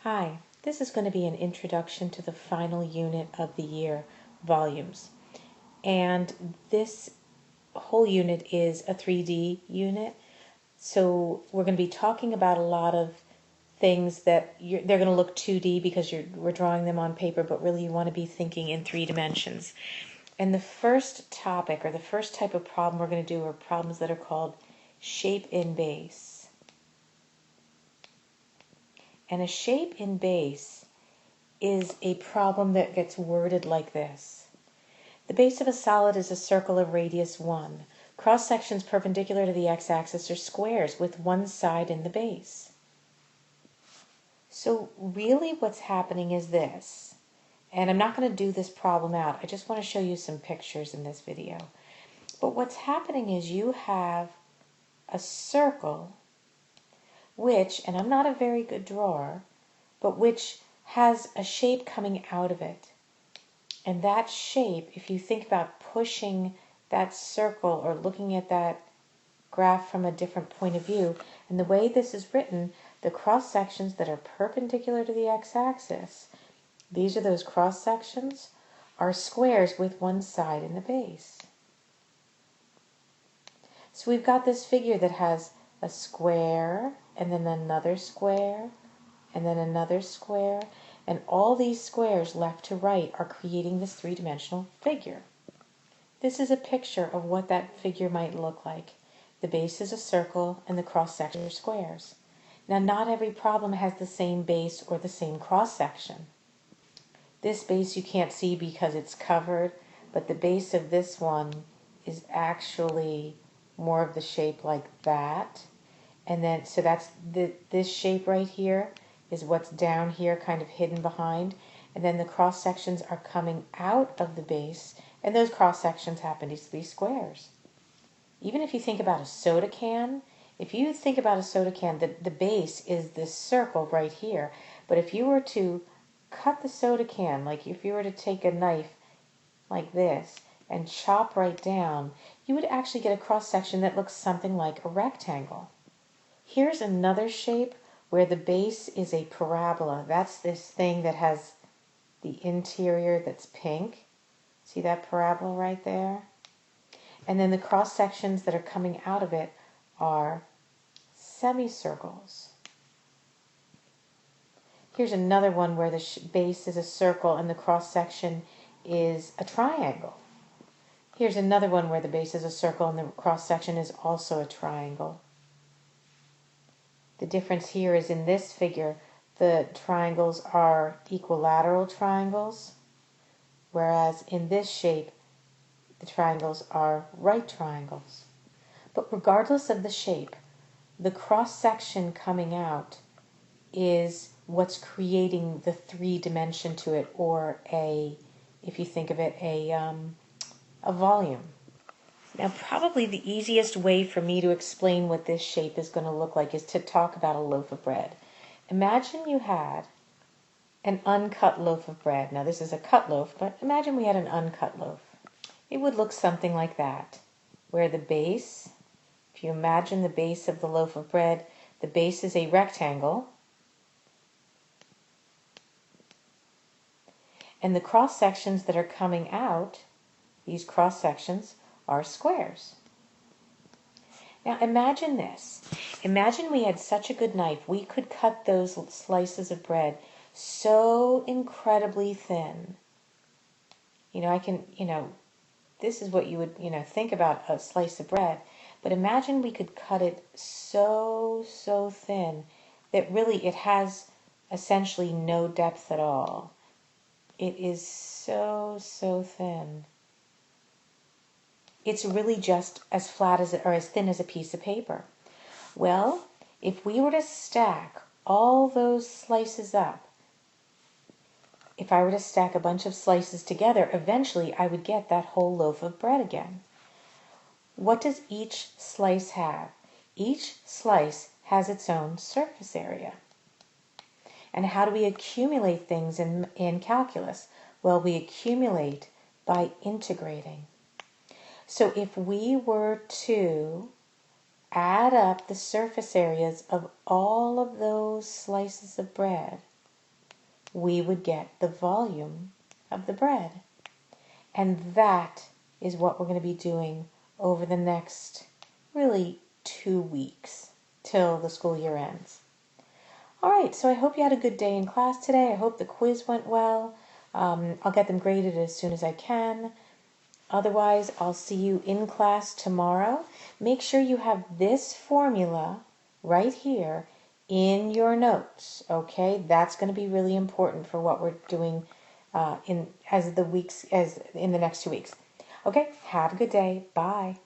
Hi, this is going to be an introduction to the final unit of the year, volumes. And this whole unit is a 3D unit. So we're going to be talking about a lot of things that they're going to look 2D because we're drawing them on paper, but really you want to be thinking in 3 dimensions. And the first topic or the first type of problem we're going to do are problems that are called shape in base. And a shape in base is a problem that gets worded like this. The base of a solid is a circle of radius 1. Cross sections perpendicular to the x-axis are squares with one side in the base. So really what's happening is this, and I'm not going to do this problem out, I just want to show you some pictures in this video. But what's happening is you have a circle which, and I'm not a very good drawer, but which has a shape coming out of it. And that shape, if you think about pushing that circle or looking at that graph from a different point of view, and the way this is written, the cross sections that are perpendicular to the x-axis, these are those cross sections, are squares with one side in the base. So we've got this figure that has a square, and then another square, and then another square, and all these squares left to right are creating this three-dimensional figure. This is a picture of what that figure might look like. The base is a circle and the cross-section are squares. Now not every problem has the same base or the same cross-section. This base you can't see because it's covered, but the base of this one is actually more of the shape like that. And then, so that's this shape right here is what's down here kind of hidden behind. And then the cross sections are coming out of the base, and those cross sections happen to be squares. Even if you think about a soda can, if you think about a soda can, the base is this circle right here. But if you were to cut the soda can, like if you were to take a knife like this and chop right down, you would actually get a cross section that looks something like a rectangle. Here's another shape where the base is a parabola. That's this thing that has the interior that's pink. See that parabola right there? And then the cross sections that are coming out of it are semicircles. Here's another one where the base is a circle and the cross section is a triangle. Here's another one where the base is a circle and the cross section is also a triangle. The difference here is in this figure, the triangles are equilateral triangles, whereas in this shape, the triangles are right triangles. But regardless of the shape, the cross-section coming out is what's creating the 3-dimension to it, or if you think of it, a volume. Now, probably the easiest way for me to explain what this shape is going to look like is to talk about a loaf of bread. Imagine you had an uncut loaf of bread. Now, this is a cut loaf, but imagine we had an uncut loaf. It would look something like that, where the base, if you imagine the base of the loaf of bread, the base is a rectangle, and the cross sections that are coming out, these cross sections, are squares. Now imagine this. Imagine we had such a good knife, we could cut those slices of bread so incredibly thin. This is what you would, think about a slice of bread, but imagine we could cut it so thin that really it has essentially no depth at all. It is so thin. It's really just as flat as or as thin as a piece of paper. Well, if we were to stack all those slices up, if I were to stack a bunch of slices together, eventually I would get that whole loaf of bread again. What does each slice have? Each slice has its own surface area. And how do we accumulate things in calculus? Well, we accumulate by integrating. So if we were to add up the surface areas of all of those slices of bread, we would get the volume of the bread. And that is what we're going to be doing over the next, really, 2 weeks till the school year ends. All right, so I hope you had a good day in class today. I hope the quiz went well. I'll get them graded as soon as I can. Otherwise, I'll see you in class tomorrow. Make sure you have this formula right here in your notes, okay? That's going to be really important for what we're doing in the next 2 weeks. Okay, have a good day. Bye.